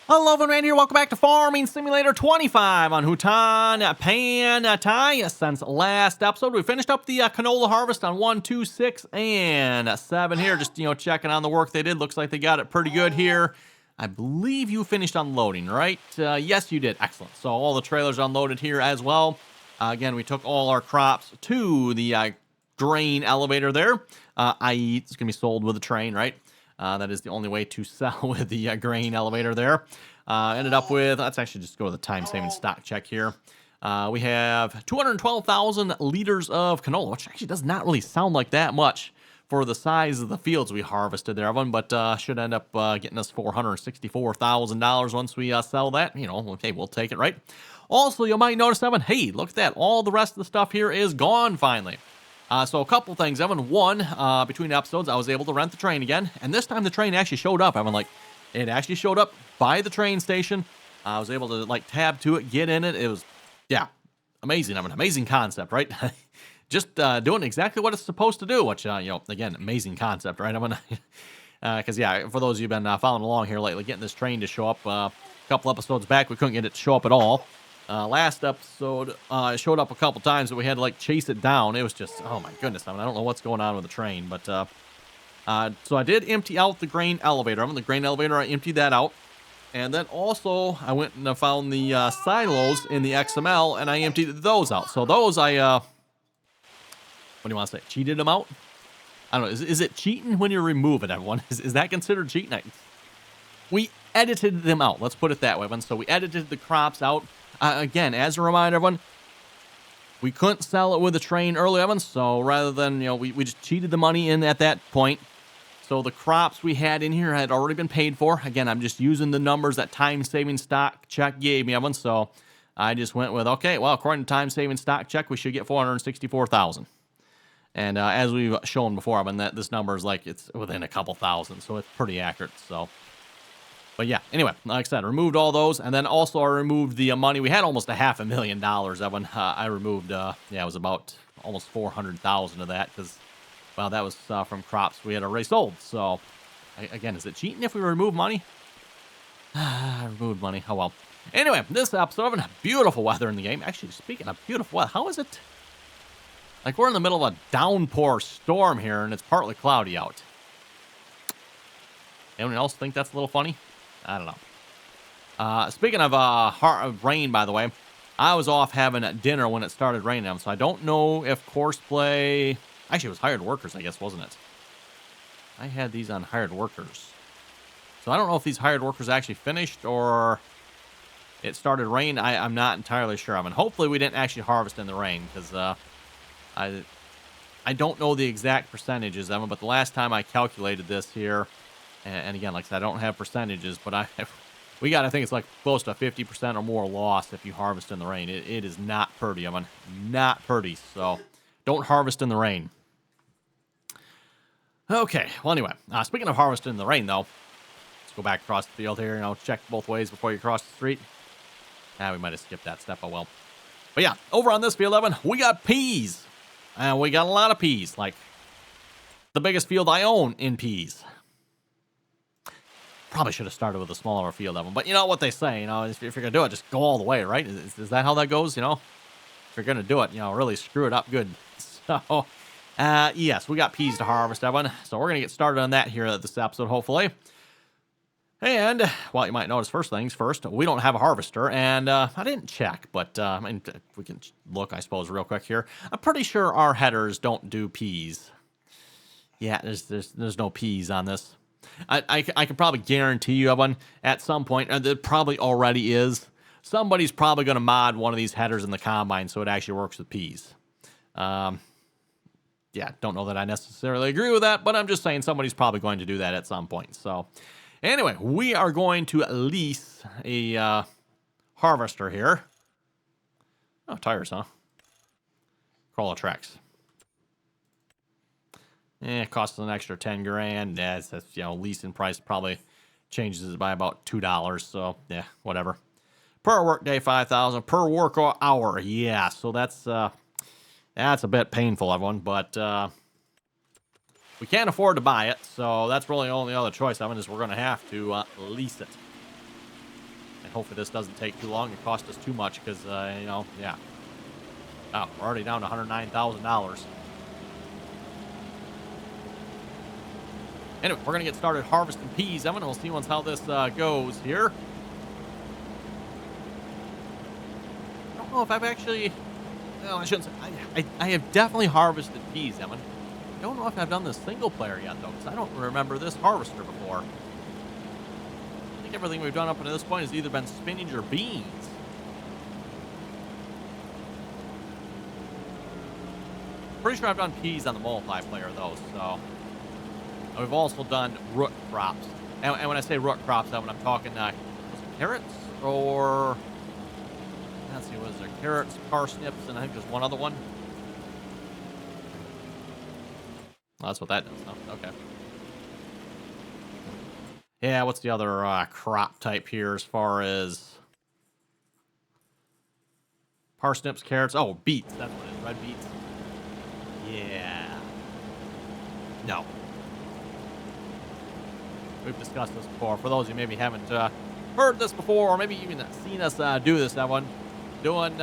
Hello everyone, here. Welcome back to Farming Simulator 25 on Hutan Pantai. Since last episode, we finished up the canola harvest on 1, 2, 6, and 7 here. Just, checking on the work they did. Looks like they got it pretty good here. I believe you finished unloading, right? Yes, you did. Excellent. So all the trailers unloaded here as well. Again, we took all our crops to the grain elevator there. I.e., it's going to be sold with a train, right? That is the only way to sell with the grain elevator there. Ended up with, let's actually just go to the time-saving stock check here. We have 212,000 liters of canola, which actually does not really sound like that much for the size of the fields we harvested there, Evan, but should end up getting us $464,000 once we sell that. Okay, we'll take it, right? Also, you might notice, Evan, hey, look at that. All the rest of the stuff here is gone finally. So a couple things, Evan. One, between episodes, I was able to rent the train again, and this time the train actually showed up, Evan. It actually showed up by the train station. I was able to, tab to it, get in it. It was, amazing, Evan. Amazing concept, right? Just doing exactly what it's supposed to do, which, again, amazing concept, right, Evan? Because, for those of you who've been following along here lately, getting this train to show up, a couple episodes back, we couldn't get it to show up at all. Last episode, it showed up a couple times, but we had to chase it down. It was just, oh my goodness, I don't know what's going on with the train, but so I did empty out the grain elevator. The grain elevator, I emptied that out, and then also I went and found the silos in the XML, and I emptied those out. So those what do you want to say? Cheated them out? I don't know. Is it cheating when you remove it, everyone? Is that considered cheating? We edited them out. Let's put it that way, Evan. So we edited the crops out. Again, as a reminder, everyone, we couldn't sell it with a train early, Evan, so rather than, we just cheated the money in at that point. So the crops we had in here had already been paid for. Again, I'm just using the numbers that time-saving stock check gave me, Evan, so I just went with, okay, well, according to time-saving stock check, we should get $464,000. And as we've shown before, Evan, that this number is it's within a couple thousand, so it's pretty accurate, so... But yeah, anyway, like I said, removed all those, and then also I removed the money. We had almost $500,000, Evan. I removed, it was about almost 400,000 of that, because, well, that was from crops we had already sold. So, again, is it cheating if we remove money? I removed money. Oh, well. Anyway, this episode, Evan, beautiful weather in the game. Actually, speaking of beautiful weather, how is it? We're in the middle of a downpour storm here, and it's partly cloudy out. Anyone else think that's a little funny? I don't know. Speaking of rain, by the way, I was off having dinner when it started raining, so I don't know if Courseplay... Actually, it was hired workers, I guess, wasn't it? I had these on hired workers. So I don't know if these hired workers actually finished or it started raining. I'm not entirely sure. Hopefully we didn't actually harvest in the rain, because I don't know the exact percentages, Evan, but the last time I calculated this here... And again, like I said, I don't have percentages, but we got, I think it's close to 50% or more loss if you harvest in the rain. It is not pretty, not pretty. So don't harvest in the rain. Okay, well, anyway, speaking of harvesting in the rain, though, let's go back across the field here, check both ways before you cross the street. We might have skipped that step, oh well. But yeah, over on this field, Evan, we got peas. And we got a lot of peas, the biggest field I own in peas. Probably should have started with a smaller field of them, but you know what they say, if you're gonna do it, just go all the way, right? Is that how that goes? If you're gonna do it, really screw it up good. So, yes, we got peas to harvest, Evan. So we're gonna get started on that here at this episode, hopefully. And well, you might notice first things first, we don't have a harvester, and I didn't check, but we can look, I suppose, real quick here. I'm pretty sure our headers don't do peas. Yeah, there's no peas on this. I can probably guarantee you, Evan, at some point, and there probably already is, somebody's probably going to mod one of these headers in the combine so it actually works with peas. Don't know that I necessarily agree with that, but I'm just saying somebody's probably going to do that at some point. So, anyway, we are going to lease a harvester here. Oh, tires, huh? Corolla Tracks. It costs an extra 10 grand. That's leasing price probably changes it by about $2. So yeah, whatever. Per workday, 5,000 per work hour. Yeah, so that's a bit painful, everyone. But we can't afford to buy it, so that's really the only other choice, Evan, is we're going to have to lease it. And hopefully this doesn't take too long and cost us too much because, you know, yeah. Oh, we're already down to $109,000. Anyway, we're going to get started harvesting peas, Evan. We'll see once how this goes here. I don't know if I've actually... No, I shouldn't say. I have definitely harvested peas, Evan. I don't know if I've done this single player yet, though, because I don't remember this harvester before. I think everything we've done up until this point has either been spinach or beans. Pretty sure I've done peas on the multiply player, though, so... And we've also done root crops. And when I say root crops, Evan, I'm talking, was it carrots? Or... Let's see, was there carrots, parsnips, and I think there's one other one. Oh, that's what that does, huh? Okay. Yeah, what's the other crop type here as far as... Parsnips, carrots, oh, beets, that's what it is, red beets. Yeah. No. We've discussed this before. For those of you maybe haven't heard this before, or maybe even seen us do this, that one, doing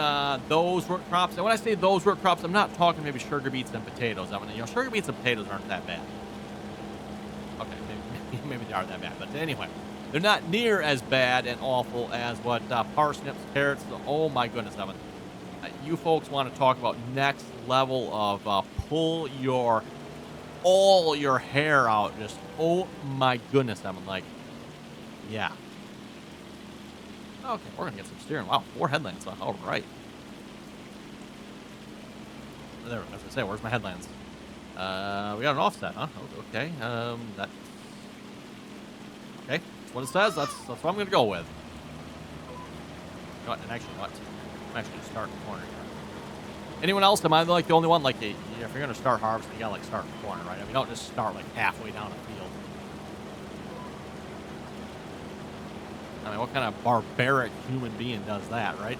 those root crops. And when I say those root crops, I'm not talking maybe sugar beets and potatoes. I mean, you know, sugar beets and potatoes aren't that bad. Okay, maybe they are that bad. But anyway, they're not near as bad and awful as what parsnips, carrots. Oh my goodness, Evan. You folks want to talk about next level of pull all your hair out. Just, oh my goodness, Evan. Like, yeah. Okay, we're going to get some steering. Wow, 4 headlands. All right. There, as I say, where's my headlands? We got an offset, huh? Okay. That. Okay, that's what it says. That's what I'm going to go with. You know what? And actually, what? I'm actually going to start in the corner here. Anyone else? Am I like the only one? Like, if you're going to start harvesting, you got to like start in the corner, right? I mean, you don't just start like halfway down the field. I mean, what kind of barbaric human being does that, right?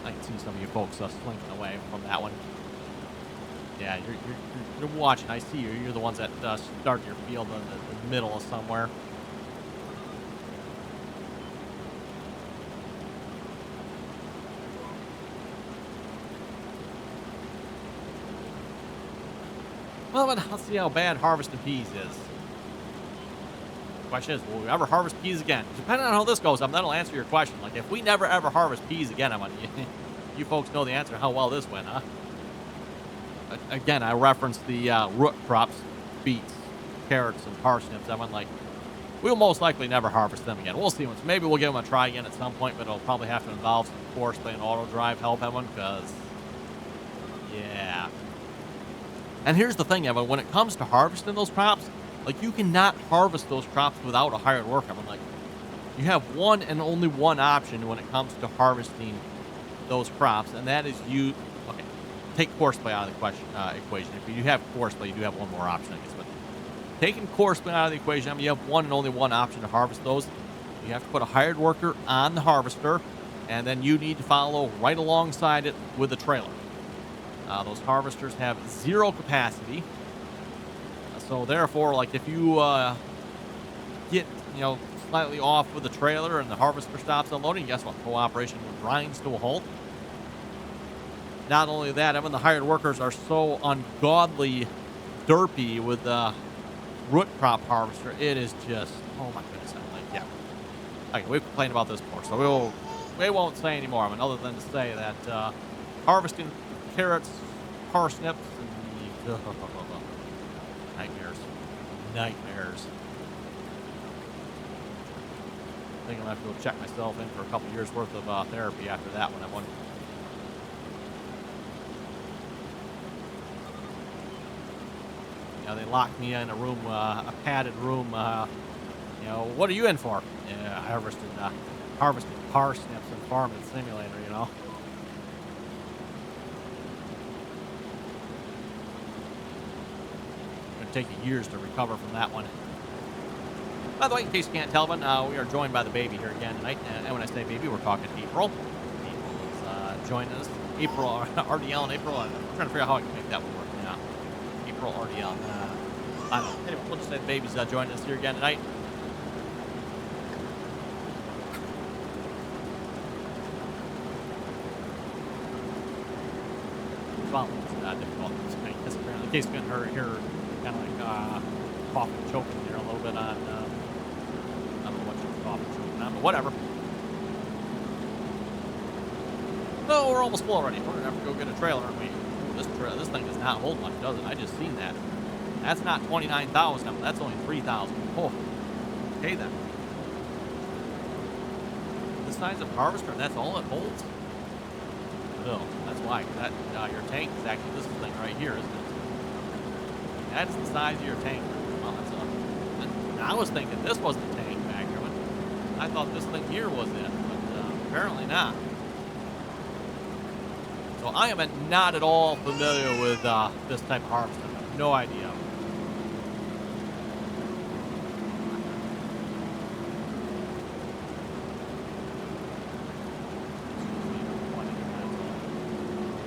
I can see some of you folks slinking away from that one. Yeah, you're watching. I see you. You're the ones that start your field in the middle of somewhere. Well, but let's see how bad harvesting peas is. The question is, will we ever harvest peas again? Depending on how this goes, that'll answer your question. Like, if we never ever harvest peas again, you folks know the answer to how well this went, huh? Again, I referenced the root crops, beets, carrots, and parsnips. Like, we'll most likely never harvest them again. We'll see. Maybe we'll give them a try again at some point, but it'll probably have to involve some force play and auto drive help, Evan, because, yeah. And here's the thing, Evan, when it comes to harvesting those crops, like, you cannot harvest those crops without a hired worker. Like, you have one and only one option when it comes to harvesting those crops, and that is okay, take horseplay out of the equation. If you have horseplay, you do have one more option, I guess. But taking horseplay out of the equation, you have one and only one option to harvest those. You have to put a hired worker on the harvester, and then you need to follow right alongside it with the trailer. Those harvesters have 0 capacity. So therefore, like, if you get, slightly off with the trailer and the harvester stops unloading, guess what? Cooperation grinds to a halt. Not only that, even the hired workers are so ungodly derpy with the root crop harvester. It is just, oh my goodness. Yeah. Okay, we've complained about this before, so we won't say anymore. Other than to say that harvesting carrots, parsnips, and nightmares. I think I'm going to have to go check myself in for a couple years worth of therapy after that one. They locked me in a room, a padded room. What are you in for? Yeah, I harvested parsnips and farming simulator, It'll take you years to recover from that one. By the way, in case you can't tell, we are joined by the baby here again tonight. And when I say baby, we're talking April. April is joining us. April, RDAllen, April. I'm trying to figure out how I can make that one work. Yeah. April, RDAllen. I don't know. Anyway, we'll just say the baby's joining us here again tonight. about this difficult. This apparently, in case you couldn't hear kind of like coughing, choking there a little bit on. I don't know what you're coughing, choking on, but whatever. So we're almost full already. We're gonna have to go get a trailer, aren't we? Ooh, this thing does not hold much, does it? I just seen that. That's not 29,000. That's only 3,000. Oh, okay then. The size of harvester, and that's all it holds. Oh, that's why. That your tank is actually this thing right here, isn't it? That's the size of your tank. Well, I was thinking this was the tank back here. I thought this thing here was it, but apparently not. So I am not at all familiar with this type of harvester. No idea.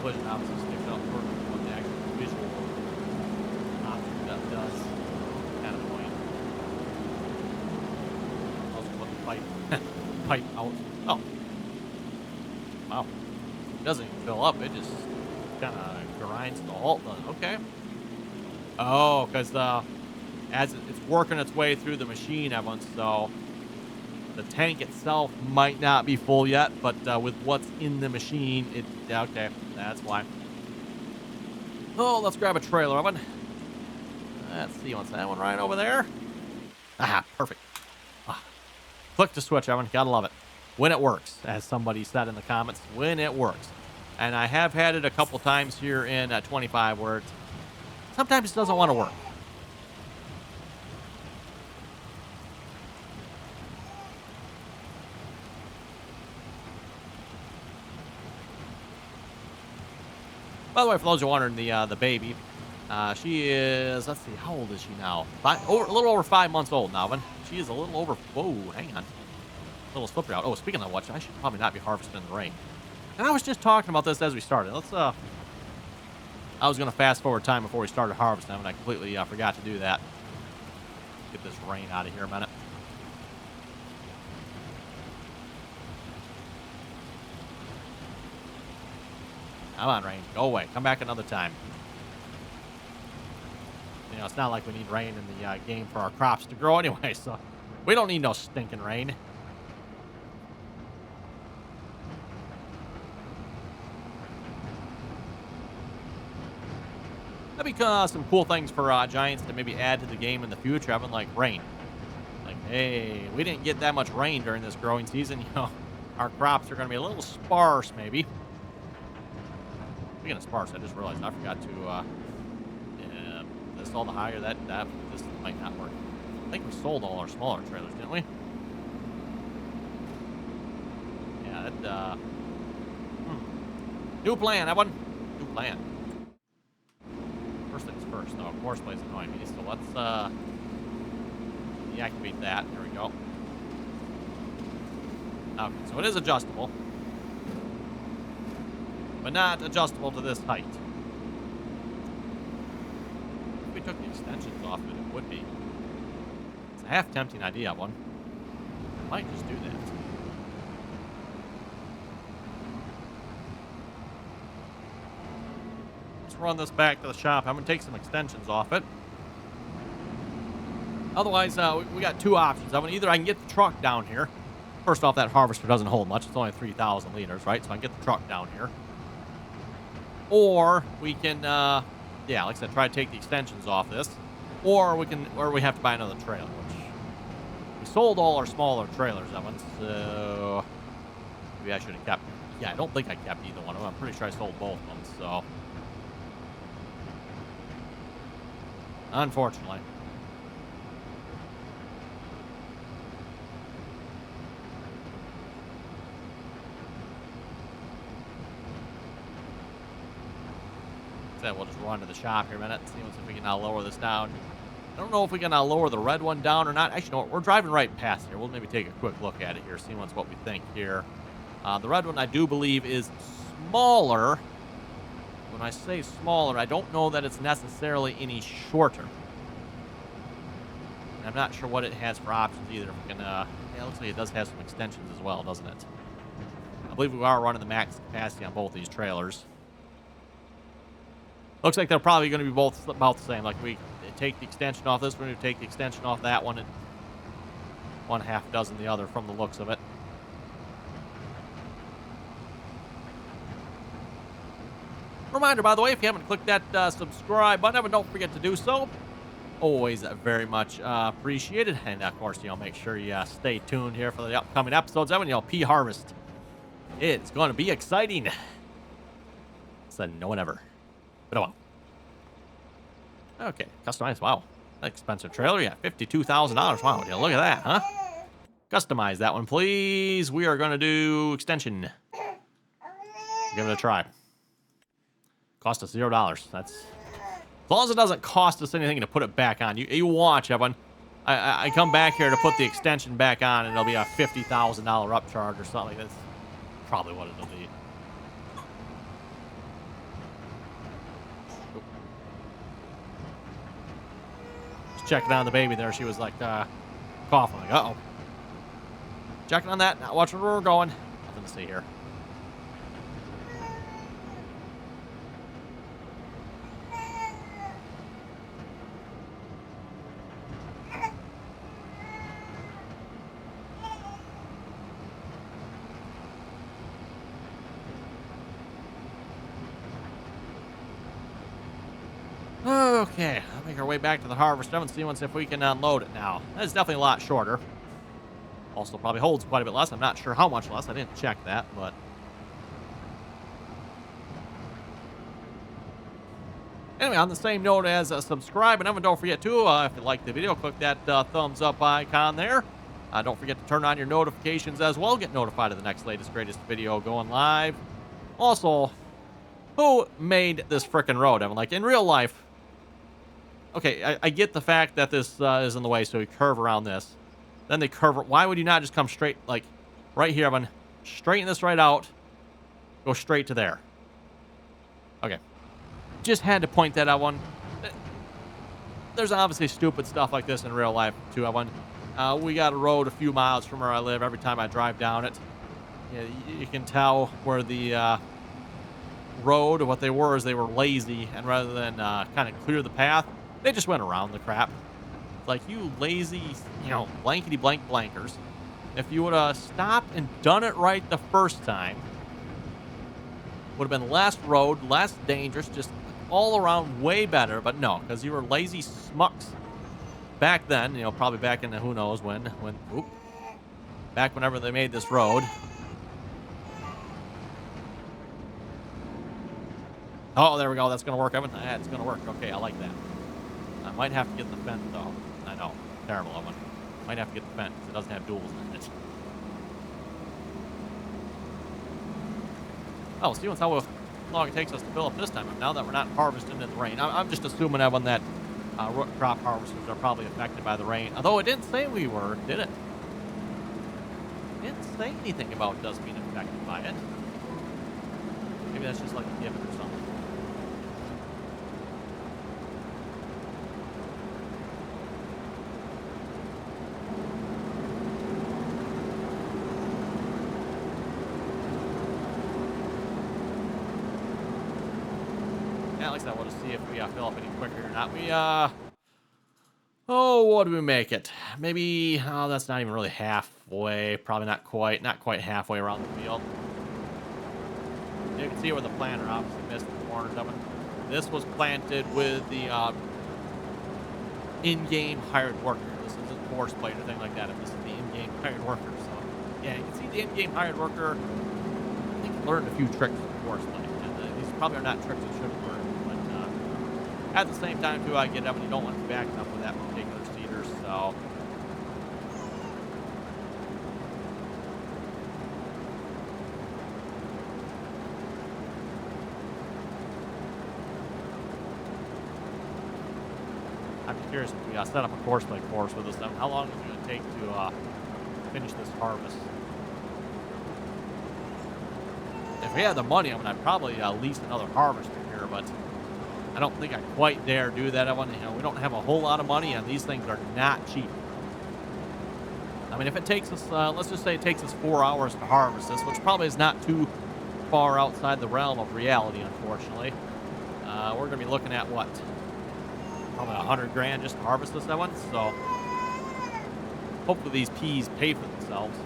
Collision obviously sticks out further than what the actual visual option that does. Kind of point. Also put the pipe out. Oh. Wow. It doesn't even fill up. It just kind of grinds to a halt. Okay. Oh, because as it's working its way through the machine, everyone, so the tank itself might not be full yet, but with what's in the machine, okay, that's why. Oh, let's grab a trailer, Evan. Let's see, what's that one right over there? Aha, perfect. Click to switch, Evan. Gotta love it. When it works, as somebody said in the comments, when it works. And I have had it a couple times here in 25 where it sometimes doesn't want to work. By the way, for those who are wondering, the baby, she is, let's see, how old is she now? A little over 5 months old now, and she is a little over, whoa, hang on. A little slippery out. Oh, speaking of which, I should probably not be harvesting in the rain. And I was just talking about this as we started. I was going to fast forward time before we started harvesting, and I completely forgot to do that. Get this rain out of here a minute. Come on, rain. Go away. Come back another time. You know, it's not like we need rain in the game for our crops to grow anyway, so we don't need no stinking rain. That'd be some cool things for Giants to maybe add to the game in the future, having like rain. Like, hey, we didn't get that much rain during this growing season. You know, our crops are going to be a little sparse, maybe. Speaking of sparse, I just realized I forgot to this all the higher that this might not work. I think we sold all our smaller trailers, didn't we? Yeah, that new plan, that one. New plan. First things first, though. Of course, plays annoying me. So let's deactivate that. There we go. Okay, so it is adjustable, but not adjustable to this height. If we took the extensions off it, it would be. It's a half tempting idea, one. I might just do that. Let's run this back to the shop. I'm going to take some extensions off it. Otherwise, we got two options. Either I can get the truck down here. First off, that harvester doesn't hold much. It's only 3,000 liters, right? So I can get the truck down here. Or we can, yeah, like I said, try to take the extensions off this. Or we have to buy another trailer, which we sold all our smaller trailers, Evan. So maybe I should have kept. Yeah, I don't think I kept either one of them. I'm pretty sure I sold both of them. So unfortunately. We'll just run to the shop here a minute and see if we can now lower this down. I don't know if we can now lower the red one down or not. Actually, no, we're driving right past here. We'll maybe take a quick look at it here, see what we think here. The red one, I do believe, is smaller. When I say smaller, I don't know that it's necessarily any shorter. And I'm not sure what it has for options either. If we can, yeah, it looks like it does have some extensions as well, doesn't it? I believe we are running the max capacity on both these trailers. Looks like they're probably going to be both about the same. Like we take the extension off this one, we take the extension off that one, and one half dozen the other from the looks of it. Reminder, by the way, if you haven't clicked that subscribe button, don't forget to do so. Always very much appreciated. And, of course, make sure you stay tuned here for the upcoming episodes. P Harvest. It's going to be exciting. Said no one ever. But oh well. Okay, customized. Wow. Expensive trailer. Yeah, $52,000. Wow, yeah, look at that, huh? Customize that one, please. We are going to do extension. Give it a try. Cost us $0. That's as long as it doesn't cost us anything to put it back on. You watch, Evan. I come back here to put the extension back on, and it'll be a $50,000 upcharge or something. That's probably what it'll be. Oop. Just checking on the baby there. She was like coughing. Like, uh-oh. Checking on that. Not watching where we're going. Nothing to see here. Okay, I'll make our way back to the harvest and see if we can unload it now. That's definitely a lot shorter. Also probably holds quite a bit less. I'm not sure how much less. I didn't check that, but... Anyway, on the same note as subscribe, and don't forget to, if you like the video, click that thumbs up icon there. Don't forget to turn on your notifications as well. Get notified of the next latest, greatest video going live. Also, who made this frickin' road? I mean, like, in real life... Okay, I get the fact that this is in the way, so we curve around this. Then they curve... Why would you not just come straight, like, right here, Evan? Straighten this right out. Go straight to there. Okay. Just had to point that out one. There's obviously stupid stuff like this in real life, too, Evan. We got a road a few miles from where I live. Every time I drive down it, you can tell where the road, what they were is they were lazy, and rather than kind of clear the path, they just went around the crap. It's like, you lazy, blankety blank blankers. If you would have stopped and done it right the first time, would have been less road, less dangerous, just all around way better. But no, because you were lazy smucks back then, probably back in the who knows when back whenever they made this road. Oh, there we go. That's going to work, Evan. It's going to work. Okay, I like that. I might have to get the fence, though. I know. Terrible, Evan. Might have to get the fence. It doesn't have duals in it. Oh, see how long it takes us to fill up this time. Now that we're not harvesting in the rain. I'm just assuming, Evan, that root crop harvesters are probably affected by the rain. Although it didn't say we were, did it? It didn't say anything about us being affected by it. Maybe that's just like a given or something. Yeah, like I said, we'll just see if we fill up any quicker or not. What do we make it? Maybe, that's not even really halfway. Probably not quite halfway around the field. You can see where the planter obviously missed the corners of it. This was planted with the in-game hired worker. This isn't force plate or anything like that. This is the in-game hired worker. So, yeah, you can see the in-game hired worker. I think learned a few tricks with force plate. And these probably are not tricks that should have learned. But at the same time, too, I get up and you don't want to back up with that particular cedar. So... I'm just curious if we set up a course by course with this. How long is it going to take to finish this harvest? If we had the money, I'd probably lease another harvester here, but I don't think I quite dare do that. We don't have a whole lot of money, and these things are not cheap. I mean, if it takes us, let's just say it takes us 4 hours to harvest this, which probably is not too far outside the realm of reality, unfortunately. We're going to be looking at what? Probably 100 grand just to harvest this one. So hopefully these peas pay for themselves.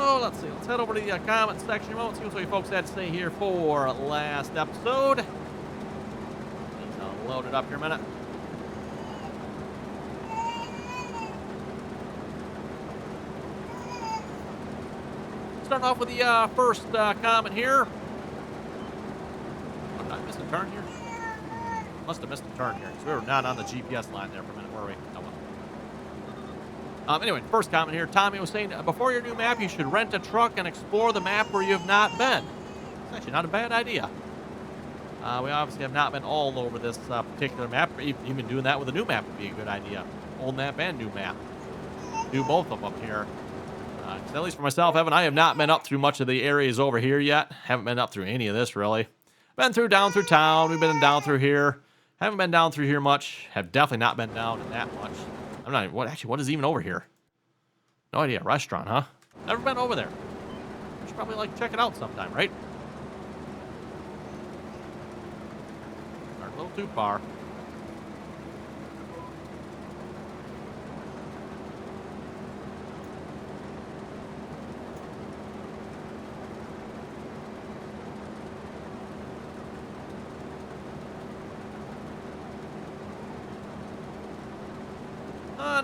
Oh, let's see. Let's head over to the comment section a moment, see what you folks had to say here for last episode. Let's load it up here a minute. Starting off with the first comment here. Oh, did I miss a turn here? Must have missed a turn here because we were not on the GPS line there for a minute, were we? Oh, well. Anyway, first comment here. Tommy was saying, before your new map, you should rent a truck and explore the map where you have not been. It's actually not a bad idea. We obviously have not been all over this particular map. Even doing that with a new map would be a good idea. Old map and new map. Do both of them here. At least for myself, Evan, I have not been up through much of the areas over here yet. Haven't been up through any of this, really. Been down through town. We've been down through here. Haven't been down through here much. Have definitely not been down in that much. I'm not even, what is even over here? No idea. Restaurant, huh? Never been over there. Should probably like check it out sometime, right? Starting a little too far.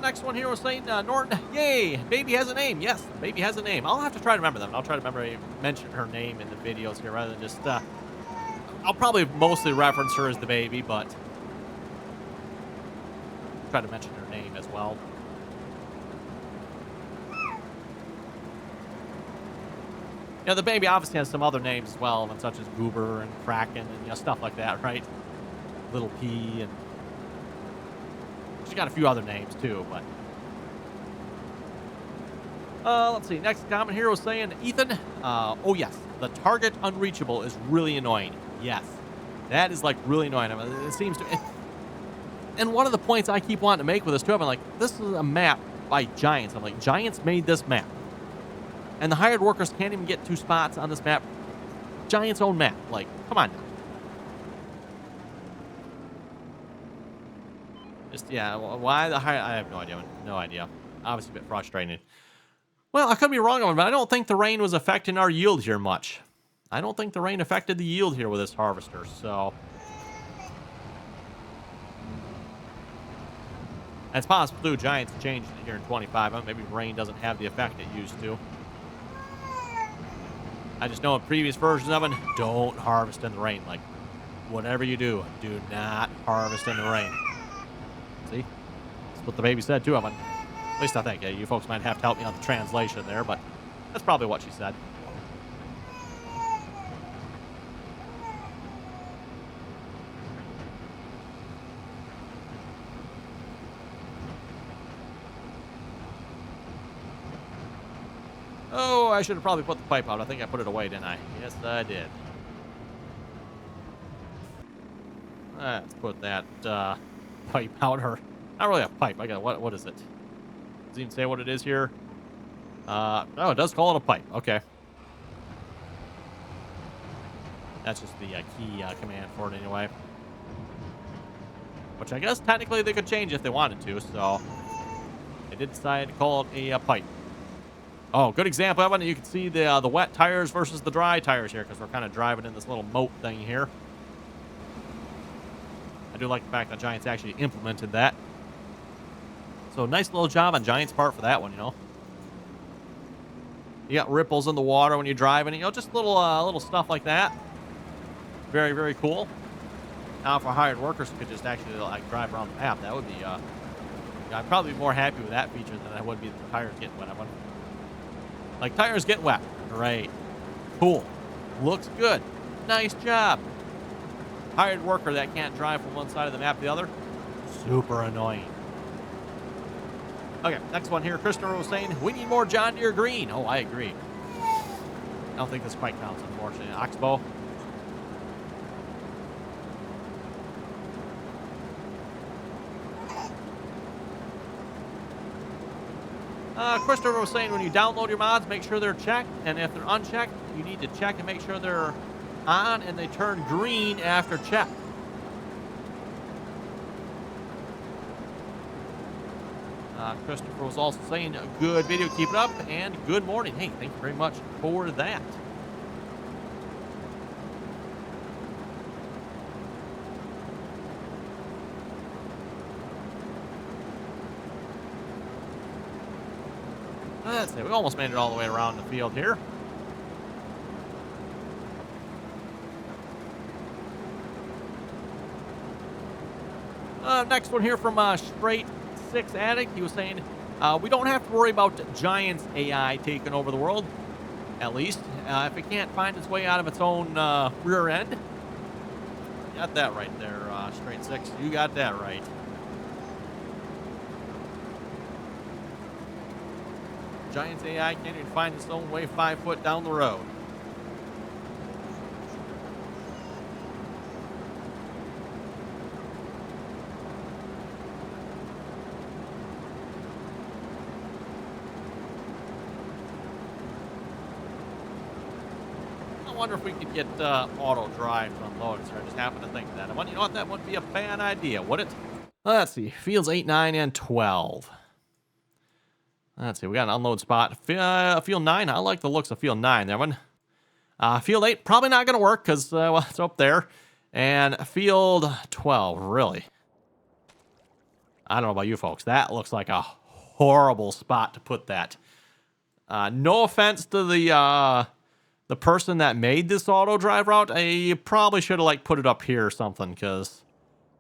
Next one here was saying, Norton, yay, baby has a name. Yes, baby has a name. I'll have to try to remember them. I'll try to remember to mention her name in the videos here rather than just, I'll probably mostly reference her as the baby, but try to mention her name as well. Yeah, the baby obviously has some other names as well, such as Goober and Kraken and stuff like that, right? Little P and she's got a few other names too, but let's see. Next comment here was saying, Ethan, oh yes, the target unreachable is really annoying. Yes, that is like really annoying. I mean, it seems to. And one of the points I keep wanting to make with this too, I'm like, this is a map by Giants. I'm like, Giants made this map, and the hired workers can't even get 2 spots on this map. Giants' own map. Like, come on now. Just, yeah, why the high? I have no idea. No idea. Obviously a bit frustrating. Well, I could be wrong on it, but I don't think the rain was affecting our yield here much. I don't think the rain affected the yield here with this harvester, so. It's possible, too, Giants changed it here in 25. Maybe rain doesn't have the effect it used to. I just know in previous versions of it, don't harvest in the rain. Like, whatever you do not harvest in the rain. See? That's what the baby said, too. At least I think. Yeah, you folks might have to help me on the translation there, but that's probably what she said. Oh, I should have probably put the pipe out. I think I put it away, didn't I? Yes, I did. Let's put that pipe out, or not really a pipe. I got what is it? Does it even say what it is here? Oh, it does call it a pipe. Okay. That's just the key command for it anyway. Which I guess technically they could change if they wanted to, so they did decide to call it a pipe. Oh, good example, Evan. You can see the wet tires versus the dry tires here because we're kind of driving in this little moat thing here. I do like the fact that Giants actually implemented that. So nice little job on Giants' part for that one, you know. You got ripples in the water when you're driving, you know, just little stuff like that. Very, very cool. Now, for hired workers who could just actually like drive around the map, that would be. I'd probably be more happy with that feature than I would be the tires getting wet. Like tires get wet, great, cool, looks good, nice job. Hired worker that can't drive from one side of the map to the other, super annoying. Okay, next one here. Christopher was saying, we need more John Deere green. Oh, I agree. don't think this quite counts, unfortunately. Oxbow. Christopher was saying when you download your mods, make sure they're checked, and if they're unchecked, you need to check and make sure they're on and they turn green after check. Christopher was also saying, good video, keep it up, and good morning. Hey, thank you very much for that. Let's see, we almost made it all the way around the field here. Next one here from Straight 6 Addict. He was saying, we don't have to worry about Giants AI taking over the world, at least. If it can't find its way out of its own rear end. You got that right there, Straight 6. You got that right. Giants AI can't even find its own way 5 foot down the road. I wonder if we could get auto drive to unload. So I just happened to think that. You know what? That wouldn't be a bad idea, would it? Let's see. Fields 8, 9, and 12. Let's see. We got an unload spot. Field 9. I like the looks of Field 9. That one. Field 8. Probably not going to work because well, it's up there. And Field 12. Really. I don't know about you folks. That looks like a horrible spot to put that. No offense to the person that made this auto drive route. You probably should have like put it up here or something, because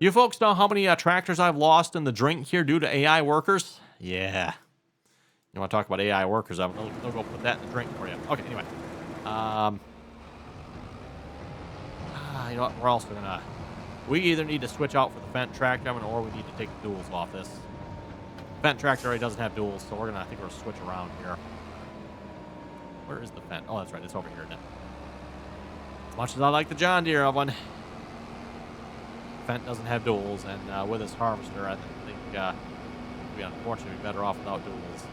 you folks know how many tractors I've lost in the drink here due to AI workers? Yeah. You want to talk about AI workers? They'll go put that in the drink for you. Okay, anyway. You know what? We're also going to... We either need to switch out for the Fendt tractor, or we need to take the duals off this. Fendt tractor already doesn't have duals, so I think we're going to switch around here. Where is the Fendt? Oh, that's right. It's over here now. As much as I like the John Deere of one, Fendt doesn't have duals, and with his harvester, I think we'd unfortunately be better off without duals.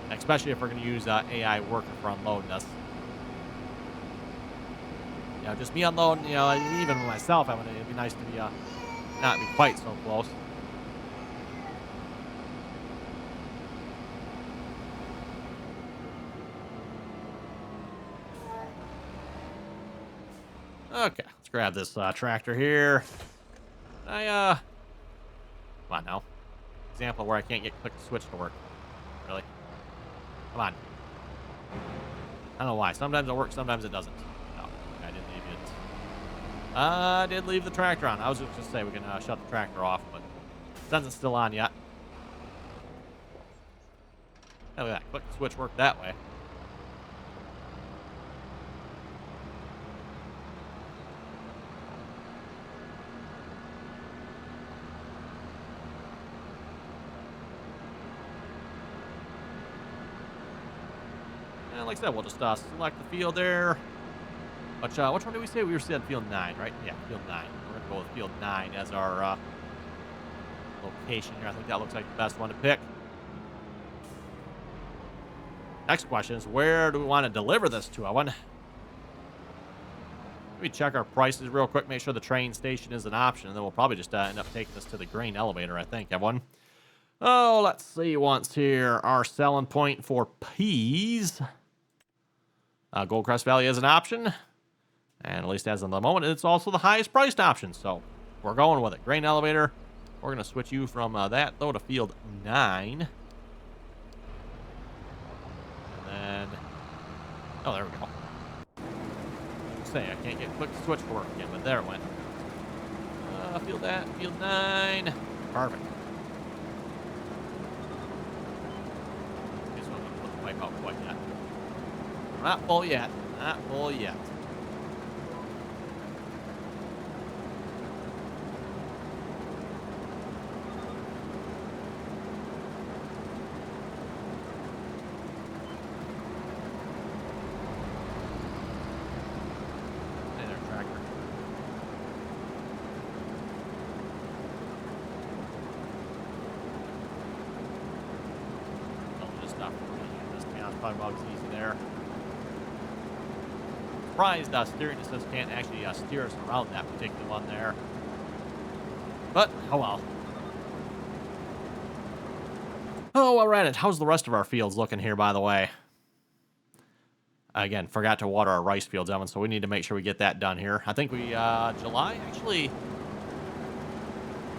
Especially if we're going to use AI worker for unloading us. You know, just me unloading, you know, even myself, it'd be nice to be not be quite so close. Okay, let's grab this tractor here. Come on now. Example where I can't get click to switch to work. Really? Come on. I don't know why. Sometimes it works, sometimes it doesn't. No, I didn't leave it. I did leave the tractor on. I was just going to say we can shut the tractor off, but since it's still on yet. Hey, look at that. Click to switch worked that way. Like I said, we'll just select the field there. Which one did we say? We were saying field 9, right? Yeah, field 9. We're going to go with field 9 as our location here. I think that looks like the best one to pick. Next question is, where do we want to deliver this to? Let me check our prices real quick, make sure the train station is an option, and then we'll probably just end up taking this to the grain elevator, I think, everyone. Oh, let's see once here. Our selling point for peas. Goldcrest Valley is an option, and at least as of the moment, it's also the highest priced option, so we're going with it. Grain elevator, we're going to switch you from that, though, to field 9. And then, oh, there we go. Say, I can't get quick switch to work again, but there it went. Field 9. Perfect. This one didn't put the pipe out quite yet. Not full yet. Not full yet. talking about is easy there. Surprised steering assist can't actually steer us around that particular one there. But, oh well. Oh, while we're at it, how's the rest of our fields looking here, by the way? Again, forgot to water our rice fields, Evan, so we need to make sure we get that done here. I think we, July, actually...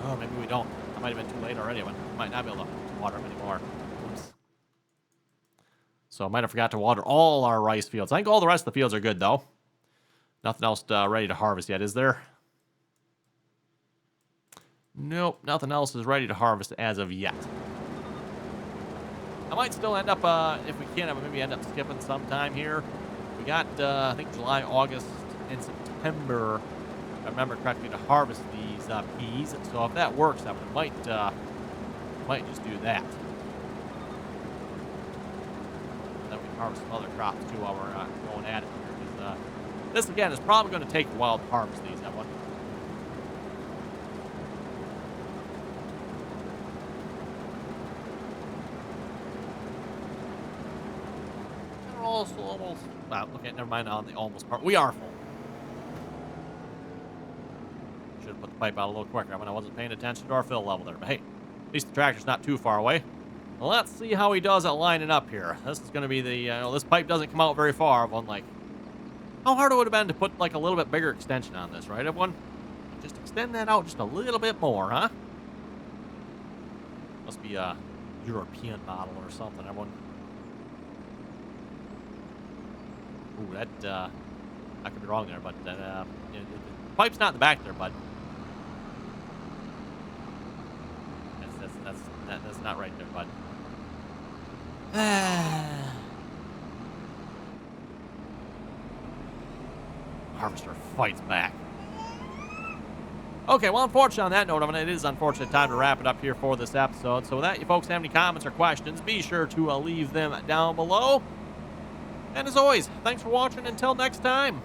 Oh, maybe we don't. That might have been too late already. I might not be able to water them anymore. Oops. So I might have forgot to water all our rice fields. I think all the rest of the fields are good, though. Nothing else ready to harvest yet, is there? Nope, nothing else is ready to harvest as of yet. I might still end up, if we can, maybe end up skipping sometime here. We got, I think, July, August, and September, if I remember correctly, to harvest these peas. So if that works, I might just do that. And then we can harvest some other crops, too, while we're going at it here. Because this, again, is probably going to take a while to harvest these, that one. Also almost, well, okay, never mind on the almost part. We are full. Should have put the pipe out a little quicker when I wasn't paying attention to our fill level there. But hey, at least the tractor's not too far away. Well, let's see how he does at lining up here. This is going to be the, this pipe doesn't come out very far. One like, how hard it would have been to put like a little bit bigger extension on this, right, everyone? Just extend that out just a little bit more, huh? Must be a European model or something, everyone. Ooh, that, I could be wrong there, but the pipe's not in the back there, bud. That's not right there, bud. Harvester fights back. Okay, well, unfortunately on that note, it is unfortunate time to wrap it up here for this episode. So with that, you folks have any comments or questions, be sure to leave them down below. And as always, thanks for watching. Until next time.